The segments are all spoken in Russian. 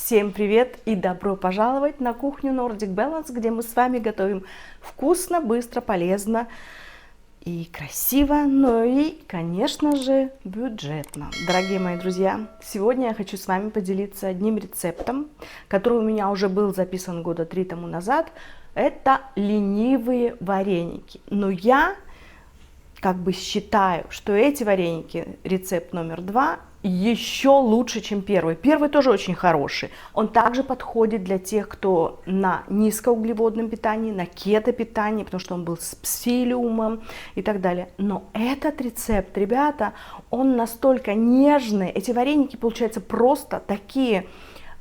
Всем привет и добро пожаловать на кухню Nordic Balance, где мы с вами готовим вкусно, быстро, полезно и красиво, но и, конечно же, бюджетно. Дорогие мои друзья, сегодня я хочу с вами поделиться одним рецептом, который у меня уже был записан года 3 тому назад. Это ленивые вареники. Но я считаю, что эти вареники, рецепт номер 2, еще лучше, чем первый. Первый тоже очень хороший. Он также подходит для тех, кто на низкоуглеводном питании, на кето-питании, потому что он был с псилиумом и так далее. Но этот рецепт, ребята, он настолько нежный. Эти вареники получаются просто такие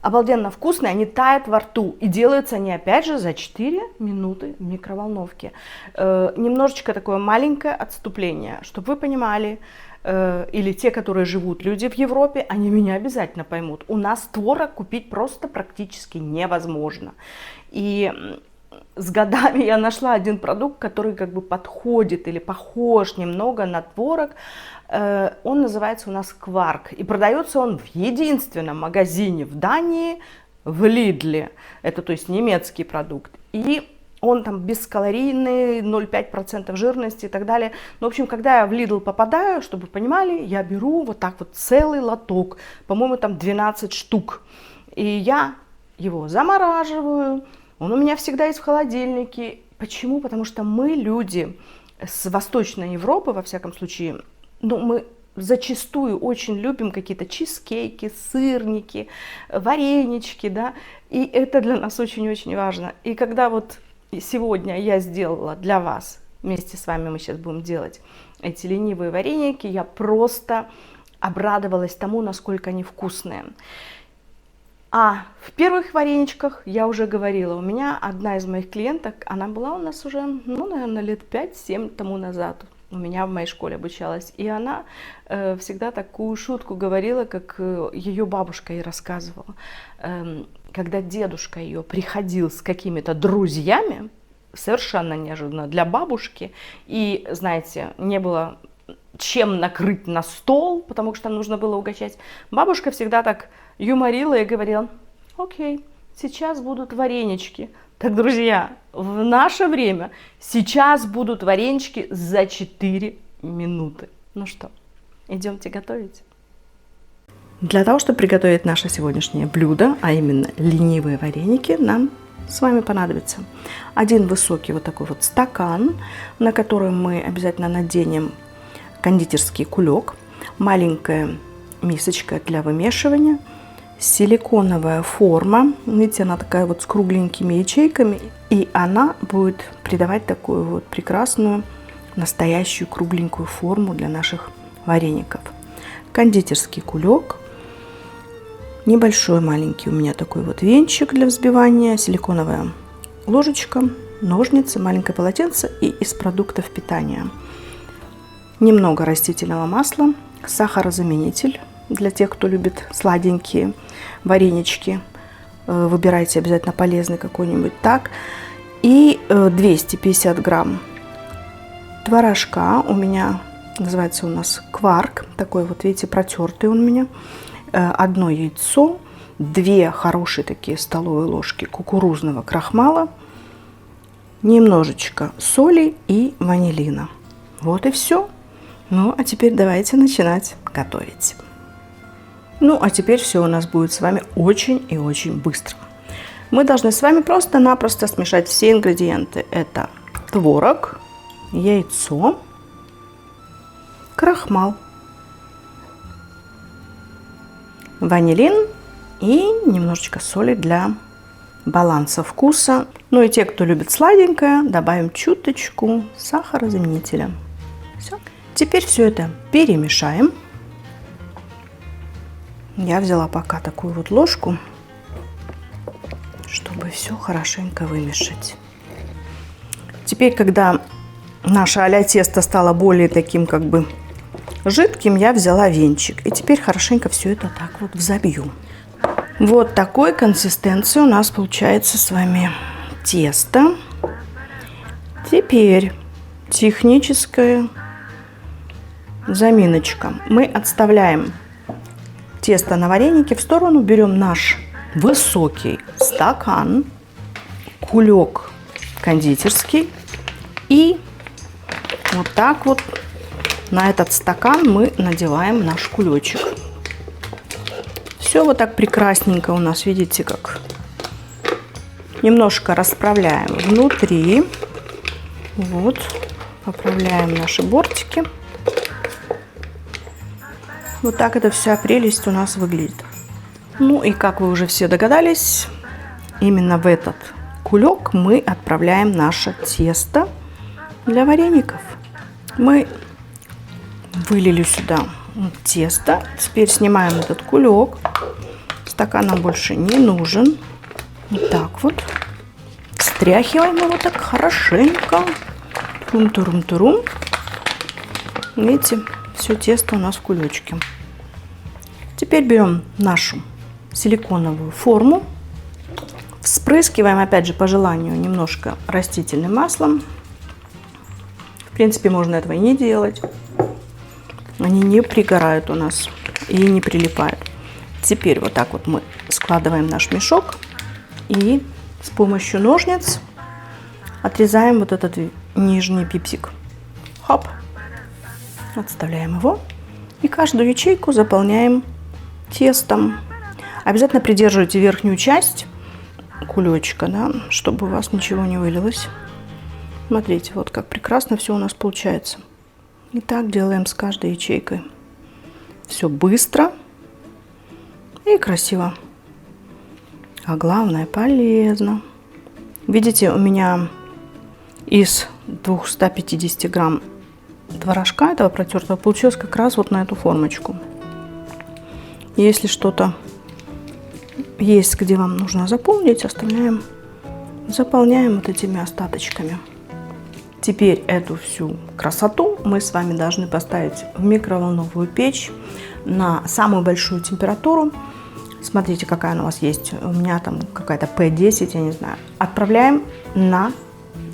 обалденно вкусные, они тают во рту. И делаются они, опять же, за 4 минуты в микроволновке. Немножечко такое маленькое отступление, чтобы вы понимали, или те, которые живут, люди в Европе, они меня обязательно поймут. У нас творог купить просто практически невозможно. И с годами я нашла один продукт, который подходит или похож немного на творог. Он называется у нас Кварк. И продается он в единственном магазине в Дании, в Лидле. Это, то есть, немецкий продукт. И он там бескалорийный, 0,5% жирности и так далее. Ну, в общем, когда я в Lidl попадаю, чтобы вы понимали, я беру вот так вот целый лоток. По-моему, там 12 штук. И я его замораживаю. Он у меня всегда есть в холодильнике. Почему? Потому что мы, люди с Восточной Европы, во всяком случае, мы зачастую очень любим какие-то чизкейки, сырники, варенички, да, и это для нас очень-очень важно. И когда вот сегодня я сделала для вас, вместе с вами мы сейчас будем делать эти ленивые вареники, я просто обрадовалась тому, насколько они вкусные. А в первых вареничках я уже говорила, у меня одна из моих клиенток, она была у нас уже, наверное, лет 5-7 тому назад. У меня в моей школе обучалась. И она всегда такую шутку говорила, как ее бабушка ей рассказывала. Когда дедушка ее приходил с какими-то друзьями, совершенно неожиданно для бабушки, и, знаете, не было чем накрыть на стол, потому что нужно было угощать, бабушка всегда так юморила и говорила: окей, сейчас будут варенички. Так, друзья, в наше время сейчас будут варенички за 4 минуты. Ну что, идемте готовить. Для того, чтобы приготовить наше сегодняшнее блюдо, а именно ленивые вареники, нам с вами понадобится один высокий вот такой вот стакан, на который мы обязательно наденем кондитерский кулек, маленькая мисочка для вымешивания, силиконовая форма, видите, она такая вот с кругленькими ячейками, и она будет придавать такую вот прекрасную, настоящую кругленькую форму для наших вареников. Кондитерский кулек, небольшой маленький у меня такой вот венчик для взбивания, силиконовая ложечка, ножницы, маленькое полотенце и из продуктов питания. Немного растительного масла, сахарозаменитель для тех, кто любит сладенькие варенички. Выбирайте обязательно полезный какой-нибудь, так. И 250 грамм творожка. У меня называется у нас Кварк. Такой вот, видите, протертый он у меня. 1 яйцо, 2 хорошие такие столовые ложки кукурузного крахмала, немножечко соли и ванилина. Вот и все. Ну, а теперь давайте начинать готовить. Ну, а теперь все у нас будет с вами очень и очень быстро. Мы должны с вами просто-напросто смешать все ингредиенты. Это творог, яйцо, крахмал, ванилин и немножечко соли для баланса вкуса. Ну и те, кто любит сладенькое, добавим чуточку сахарозаменителя. Все. Теперь все это перемешаем. Я взяла пока такую вот ложку, чтобы все хорошенько вымешать. Теперь, когда наше а-ля тесто стало более таким жидким, я взяла венчик. И теперь хорошенько все это так вот взобью. Вот такой консистенции у нас получается с вами тесто. Теперь техническая заминочка. Мы отставляем тесто на вареники в сторону, берем наш высокий стакан, кулек кондитерский. И вот так вот на этот стакан мы надеваем наш кулечек. Все вот так прекрасненько у нас, видите, как. Немножко расправляем внутри. Вот, поправляем наши бортики. Вот так эта вся прелесть у нас выглядит. Ну и как вы уже все догадались, именно в этот кулек мы отправляем наше тесто для вареников. Мы вылили сюда тесто. Теперь снимаем этот кулек. Стакан нам больше не нужен. Вот так вот. Стряхиваем его так хорошенько. Турум-турум-турум. Видите, все тесто у нас в кулечке. Теперь берем нашу силиконовую форму. Вспрыскиваем, опять же, по желанию, немножко растительным маслом. В принципе, можно этого и не делать. Они не пригорают у нас и не прилипают. Теперь вот так вот мы складываем наш мешок и с помощью ножниц отрезаем вот этот нижний пипсик. Хоп! Отставляем его. И каждую ячейку заполняем тестом. Обязательно придерживайте верхнюю часть кулечка, да, чтобы у вас ничего не вылилось. Смотрите, вот как прекрасно все у нас получается. И так делаем с каждой ячейкой. Все быстро и красиво. А главное, полезно. Видите, у меня из 250 грамм творожка этого протертого получилось как раз вот на эту формочку. Если что-то есть, где вам нужно заполнить, заполняем вот этими остаточками. Теперь эту всю красоту мы с вами должны поставить в микроволновую печь на самую большую температуру. Смотрите, какая она у вас есть. У меня там какая-то P10, я не знаю. Отправляем на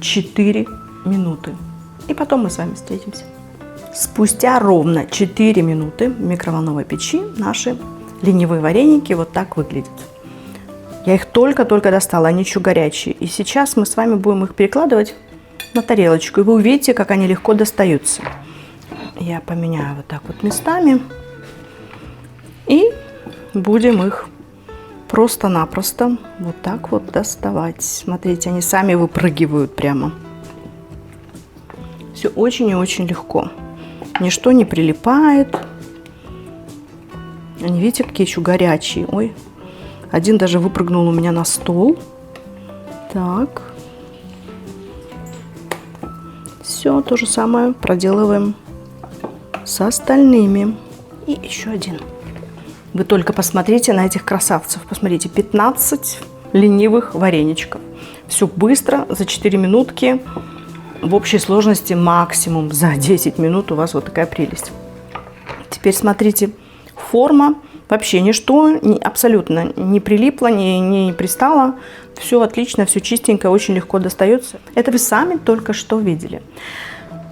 4 минуты. И потом мы с вами встретимся. Спустя ровно 4 минуты в микроволновой печи наши ленивые вареники вот так выглядят. Я их только-только достала, они еще горячие. И сейчас мы с вами будем их перекладывать на тарелочку. И вы увидите, как они легко достаются. Я поменяю вот так вот местами. И будем их просто-напросто вот так вот доставать. Смотрите, они сами выпрыгивают прямо. Все очень и очень легко. Ничто не прилипает. Они, видите, какие еще горячие. Ой, один даже выпрыгнул у меня на стол. Так. Все то же самое проделываем с остальными. И еще один. Вы только посмотрите на этих красавцев. Посмотрите, 15 ленивых вареничков. Все быстро, за 4 минутки. В общей сложности максимум за 10 минут у вас вот такая прелесть. Теперь смотрите, форма. Вообще ничто абсолютно не прилипло, не пристало. Все отлично, все чистенько, очень легко достается. Это вы сами только что видели.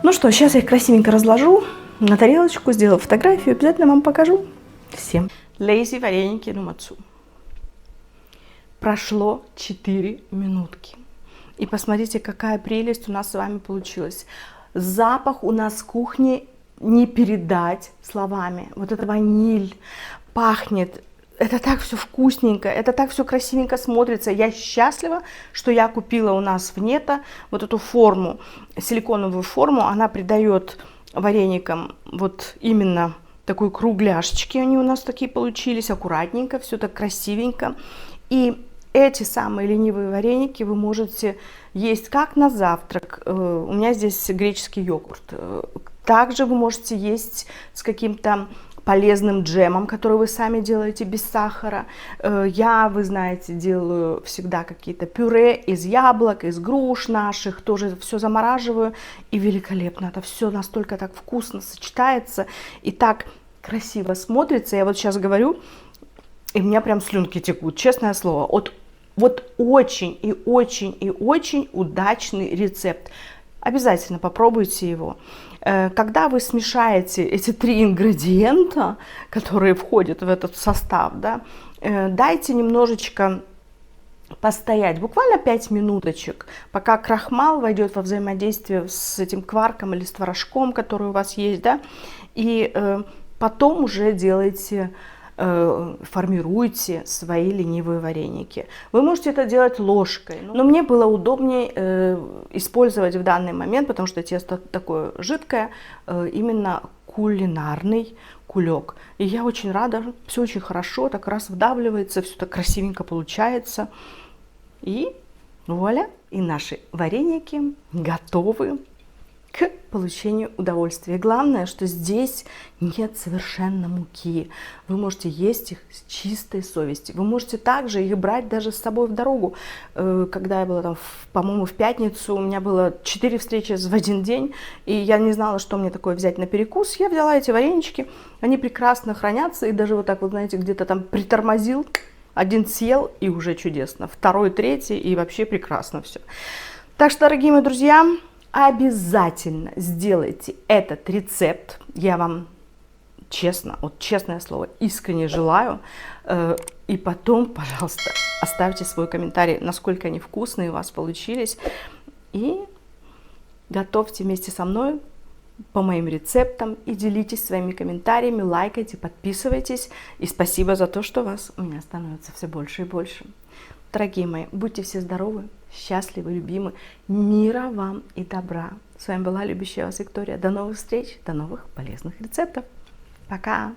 Ну что, сейчас я их красивенько разложу на тарелочку, сделаю фотографию, обязательно вам покажу. Всем. Лейзи вареники нумацу. Прошло 4 минутки. И посмотрите, какая прелесть у нас с вами получилась. Запах у нас в кухне не передать словами. Вот эта ваниль пахнет. Это так все вкусненько, это так все красивенько смотрится. Я счастлива, что я купила у нас в Нетто вот эту форму, силиконовую форму. Она придает вареникам вот именно такой кругляшечки. Они у нас такие получились, аккуратненько, все так красивенько. И эти самые ленивые вареники вы можете есть как на завтрак. У меня здесь греческий йогурт. Также вы можете есть с каким-то полезным джемом, который вы сами делаете без сахара. Я, вы знаете, делаю всегда какие-то пюре из яблок, из груш наших, тоже все замораживаю, и великолепно. Это все настолько так вкусно сочетается и так красиво смотрится. Я вот сейчас говорю, и у меня прям слюнки текут, честное слово. Вот очень и очень и очень удачный рецепт. Обязательно попробуйте его. Когда вы смешаете эти 3 ингредиента, которые входят в этот состав, да, дайте немножечко постоять, буквально 5 минуточек, пока крахмал войдет во взаимодействие с этим кварком или с творожком, который у вас есть, да, и потом уже делайте, формируйте свои ленивые вареники. Вы можете это делать ложкой, но мне было удобнее использовать в данный момент, потому что тесто такое жидкое, именно кулинарный кулек. И я очень рада, все очень хорошо, так раз вдавливается, все так красивенько получается. И вуаля, и наши вареники готовы к получению удовольствия. Главное, что здесь нет совершенно муки. Вы можете есть их с чистой совестью. Вы можете также их брать даже с собой в дорогу. Когда я была там, по-моему, в пятницу, у меня было 4 встречи в один день, и я не знала, что мне такое взять на перекус. Я взяла эти варенички, они прекрасно хранятся, и даже вот так вот, знаете, где-то там притормозил, один съел, и уже чудесно. Второй, третий, и вообще прекрасно все. Так что, дорогие мои друзья, обязательно сделайте этот рецепт. Я вам честно, вот честное слово, искренне желаю. И потом, пожалуйста, оставьте свой комментарий, насколько они вкусные у вас получились. И готовьте вместе со мной по моим рецептам и делитесь своими комментариями, лайкайте, подписывайтесь. И спасибо за то, что вас у меня становится все больше и больше. Дорогие мои, будьте все здоровы, счастливы, любимы. Мира вам и добра. С вами была любящая вас Виктория. До новых встреч, до новых полезных рецептов. Пока!